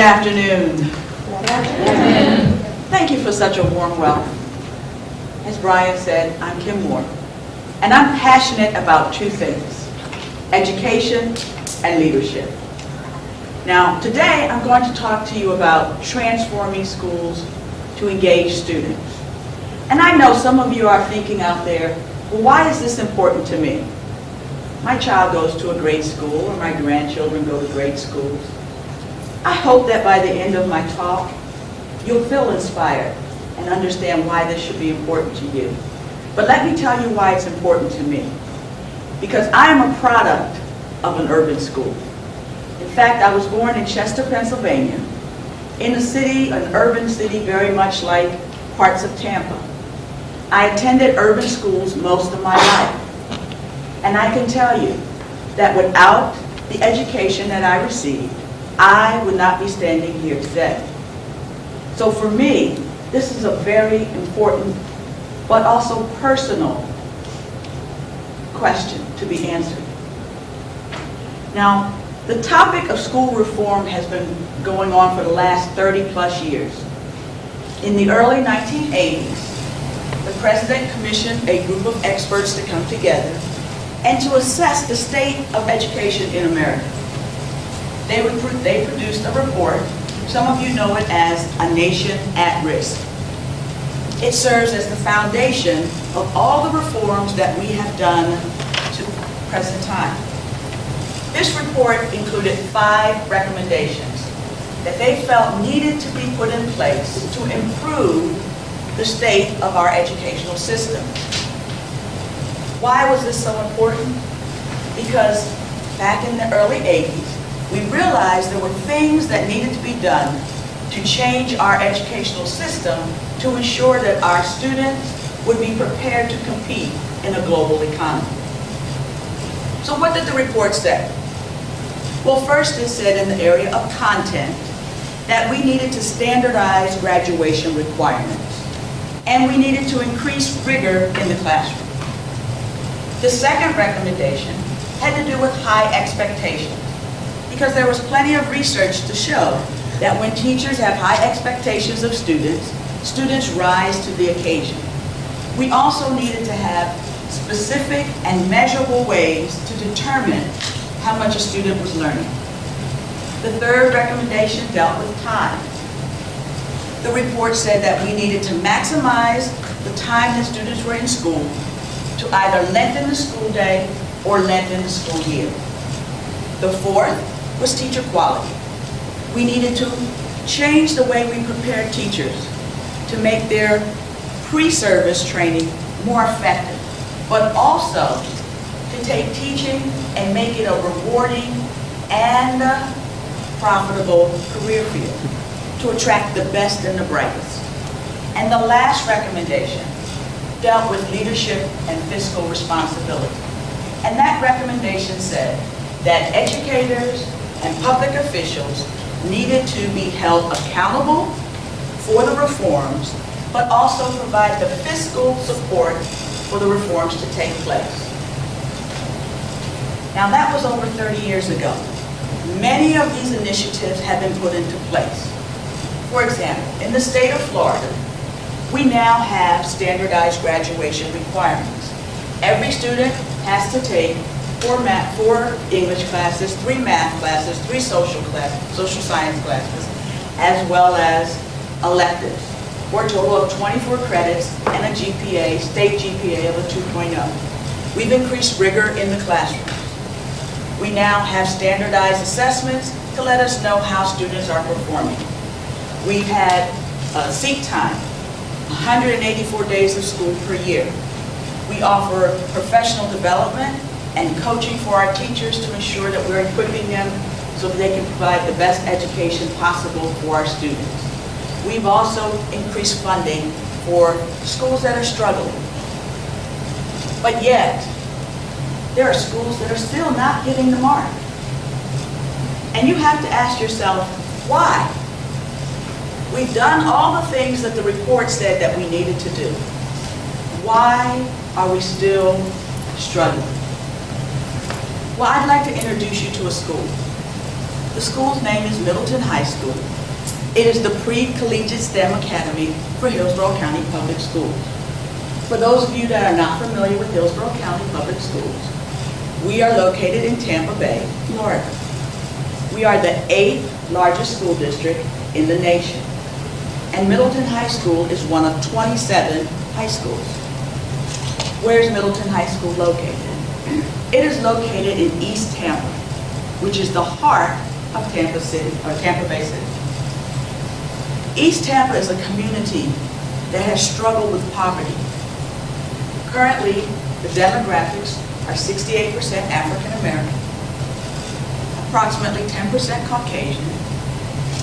afternoon. Good afternoon. Thank you for such a warm welcome. As Brian said, I'm Kim Moore, and I'm passionate about two things: education and leadership. Now, today I'm going to talk to you about transforming schools to engage students. And I know some of you are thinking out there, well, why is this important to me? My child goes to a great school, or my grandchildren go to great schools. I hope that by the end of my talk, you'll feel inspired and understand why this should be important to you. But let me tell you why it's important to me. Because I am a product of an urban school. In fact, I was born in Chester, Pennsylvania, in a city, an urban city very much like parts of Tampa. I attended urban schools most of my life. And I can tell you that without the education that I received, I would not be standing here today. So for me, this is a very important but also personal question to be answered. Now, the topic of school reform has been going on for the last 30 plus years. In the early 1980s, the President commissioned a group of experts to come together and to assess the state of education in America. They produced a report. Some of you know it as A Nation at Risk. It serves as the foundation of all the reforms that we have done to the present time. This report included 5 recommendations that they felt needed to be put in place to improve the state of our educational system. Why was this so important? Because back in the early 80s, we realized there were things that needed to be done to change our educational system to ensure that our students would be prepared to compete in a global economy. So what did the report say? Well, first it said in the area of content that we needed to standardize graduation requirements and we needed to increase rigor in the classroom. The second recommendation had to do with high expectations, because there was plenty of research to show that when teachers have high expectations of students, students rise to the occasion. We also needed to have specific and measurable ways to determine how much a student was learning. The third recommendation dealt with time. The report said that we needed to maximize the time that students were in school to either lengthen the school day or lengthen the school year. The fourth was teacher quality. We needed to change the way we prepared teachers to make their pre-service training more effective, but also to take teaching and make it a rewarding and profitable career field to attract the best and the brightest. And the last recommendation dealt with leadership and fiscal responsibility. And that recommendation said that educators and public officials needed to be held accountable for the reforms, but also provide the fiscal support for the reforms to take place. Now that was over 30 years ago. Many of these initiatives have been put into place. For example, in the state of Florida, we now have standardized graduation requirements. Every student has to take 4 English classes, 3 math classes, 3 social science classes, as well as electives, for a total of 24 credits and a GPA, state GPA of a 2.0. We've increased rigor in the classroom. We now have standardized assessments to let us know how students are performing. We've had seat time, 184 days of school per year. We offer professional development and coaching for our teachers to ensure that we're equipping them so that they can provide the best education possible for our students. We've also increased funding for schools that are struggling. But yet, there are schools that are still not getting the mark. And you have to ask yourself, why? We've done all the things that the report said that we needed to do. Why are we still struggling? Well, I'd like to introduce you to a school. The school's name is Middleton High School, It is the pre-collegiate STEM academy for Hillsborough County Public Schools. For those of you that are not familiar with Hillsborough County Public Schools, we are located in Tampa Bay, Florida. We are the 8th largest school district in the nation, and Middleton High School is one of 27 high schools. Where is Middleton High School located? It is located in East Tampa, which is the heart of Tampa City, or Tampa Bay City. East Tampa is a community that has struggled with poverty. Currently, the demographics are 68% African American, approximately 10% Caucasian,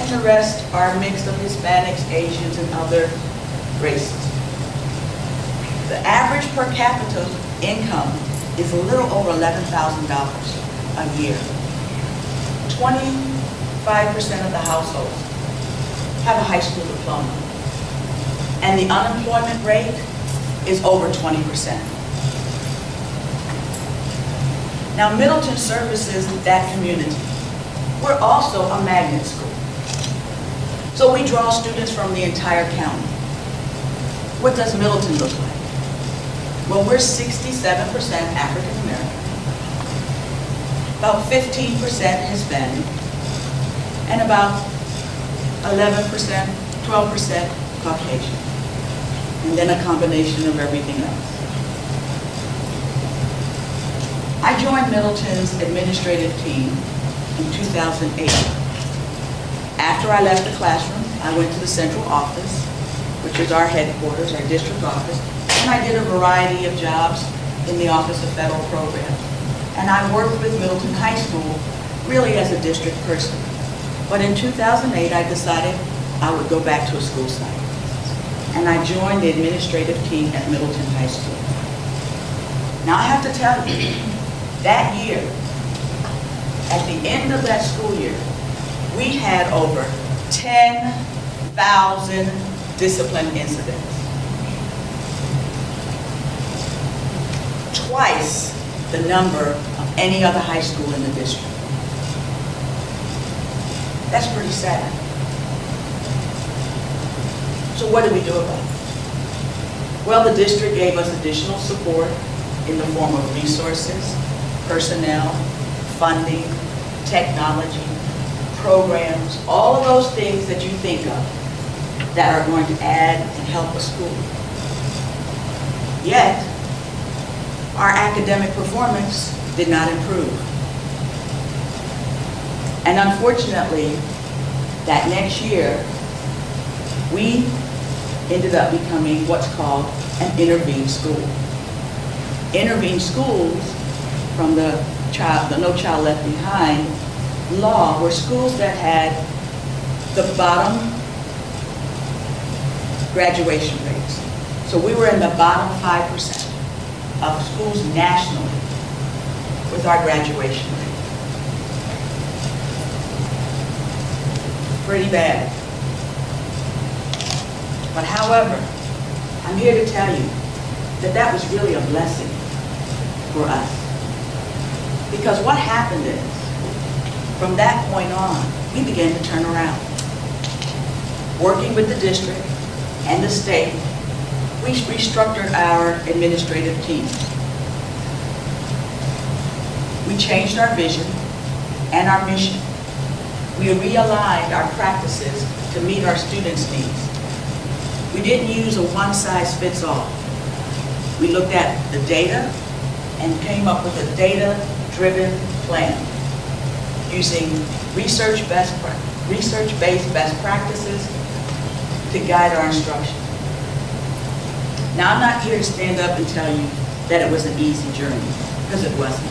and the rest are a mix of Hispanics, Asians, and other races. The average per capita income is a little over $11,000 a year. 25% of the households have a high school diploma, and the unemployment rate is over 20%. Now, Middleton services that community. We're also a magnet school, so we draw students from the entire county. What does Middleton look like? Well, we're 67% African American, about 15% Hispanic, and about 11%, 12% Caucasian, and then a combination of everything else. I joined Middleton's administrative team in 2008. After I left the classroom, I went to the central office, which is our headquarters, our district office, and I did a variety of jobs in the Office of Federal Programs. And I worked with Middleton High School really as a district person. But in 2008, I decided I would go back to a school site. And I joined the administrative team at Middleton High School. Now I have to tell you, that year, at the end of that school year, we had over 10,000 discipline incidents. Twice the number of any other high school in the district. That's pretty sad. So what did we do about it? Well, the district gave us additional support in the form of resources, personnel, funding, technology, programs, all of those things that you think of that are going to add and help a school. Yet, our academic performance did not improve. And unfortunately, that next year, we ended up becoming what's called an intervened school. Intervened schools, from the No Child Left Behind law, were schools that had the bottom graduation rates. So we were in the bottom 5% of schools nationally with our graduation rate. Pretty bad. But however, I'm here to tell you that that was really a blessing for us. Because what happened is, from that point on, we began to turn around. Working with the district and the state, we restructured our administrative team. We changed our vision and our mission. We realigned our practices to meet our students' needs. We didn't use a one-size-fits-all. We looked at the data and came up with a data-driven plan using research-based best practices to guide our instruction. Now, I'm not here to stand up and tell you that it was an easy journey, because it wasn't.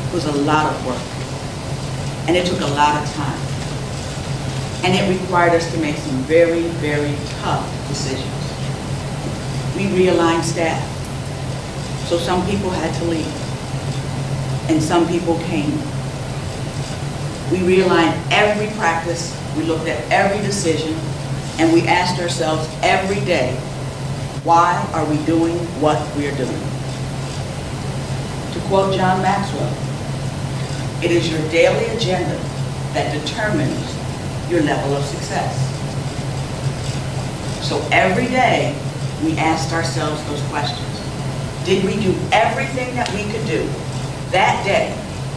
It was a lot of work, and it took a lot of time. And it required us to make some very, very tough decisions. We realigned staff. So some people had to leave, and some people came. We realigned every practice, we looked at every decision, and we asked ourselves every day, why are we doing what we're doing? To quote John Maxwell, it is your daily agenda that determines your level of success. So every day, we asked ourselves those questions. Did we do everything that we could do that day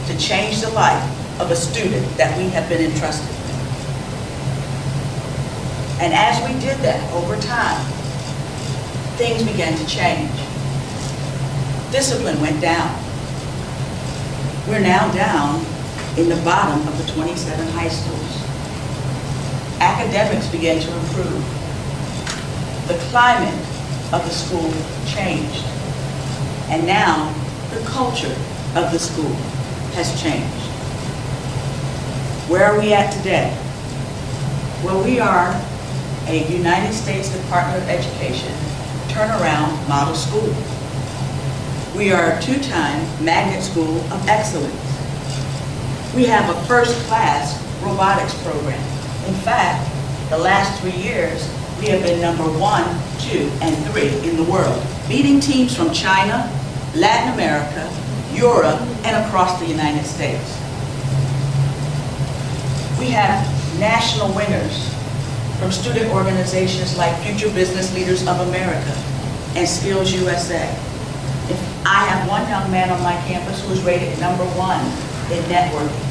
to change the life of a student that we have been entrusted with? And as we did that over time, things began to change. Discipline went down. We're now down in the bottom of the 27 high schools. Academics began to improve. The climate of the school changed. And now the culture of the school has changed. Where are we at today? Well, we are a United States Department of Education turnaround model school. We are a two-time Magnet School of Excellence. We have a first-class robotics program. In fact, the last 3 years, we have been number 1, 2, and 3 in the world, beating teams from China, Latin America, Europe, and across the United States. We have national winners from student organizations like Future Business Leaders of America and Skills USA. I have one young man on my campus who is rated number 1 in networking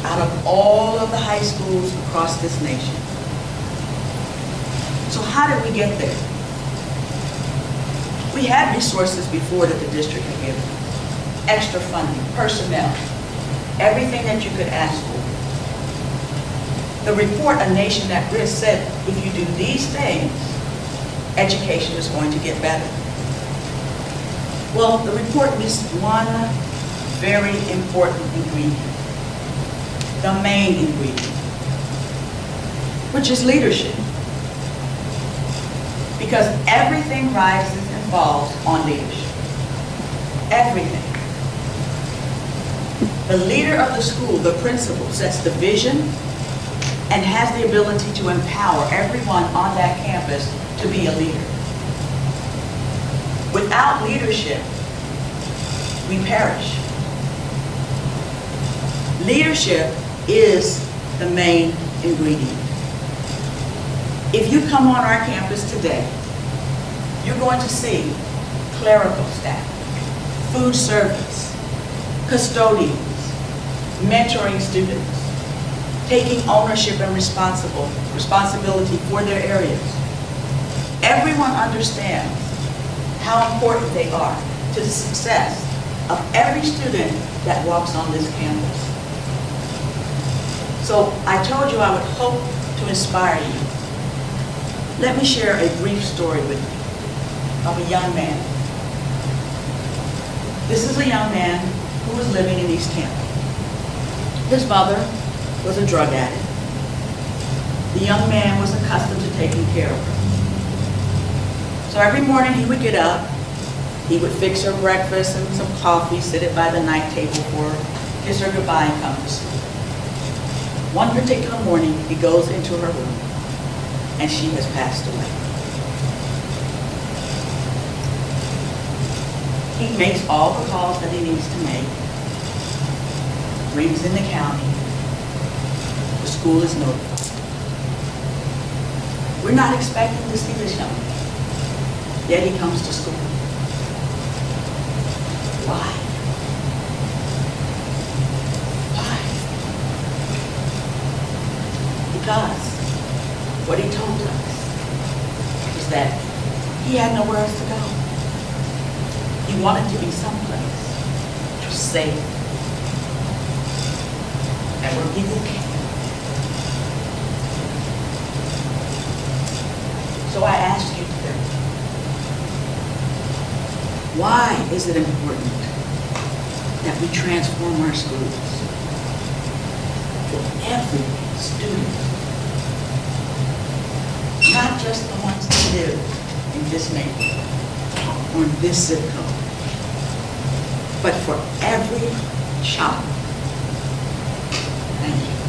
out of all of the high schools across this nation. So how did we get there? We had resources before that the district had given. Extra funding, personnel, everything that you could ask for. The report, A Nation at Risk, said if you do these things, education is going to get better. Well, the report missed one very important ingredient, the main ingredient, which is leadership. Because everything rises and falls on leadership. Everything. The leader of the school, the principal, sets the vision and has the ability to empower everyone on that campus to be a leader. Without leadership, we perish. Leadership is the main ingredient. If you come on our campus today, you're going to see clerical staff, food service, custodians, mentoring students, taking ownership and responsibility for their areas. Everyone understands how important they are to the success of every student that walks on this campus. So I told you I would hope to inspire you. Let me share a brief story with you of a young man. This is a young man who was living in East Tampa. His mother was a drug addict. The young man was accustomed to taking care of her. So every morning he would get up, he would fix her breakfast and some coffee, sit it by the night table for her, kiss her goodbye and come to sleep. One particular morning he goes into her room and she has passed away. He makes all the calls that he needs to make, brings in the county, the school is notified. We're not expecting to see this young man, yet he comes to school. Why? Why? Because what he told us was that he had nowhere else to go. He wanted to be someplace which was safe and where people came. So I ask you today, why is it important that we transform our schools for every student? Not just the ones that live in this neighborhood or in this zip code, but for every child. Thank you.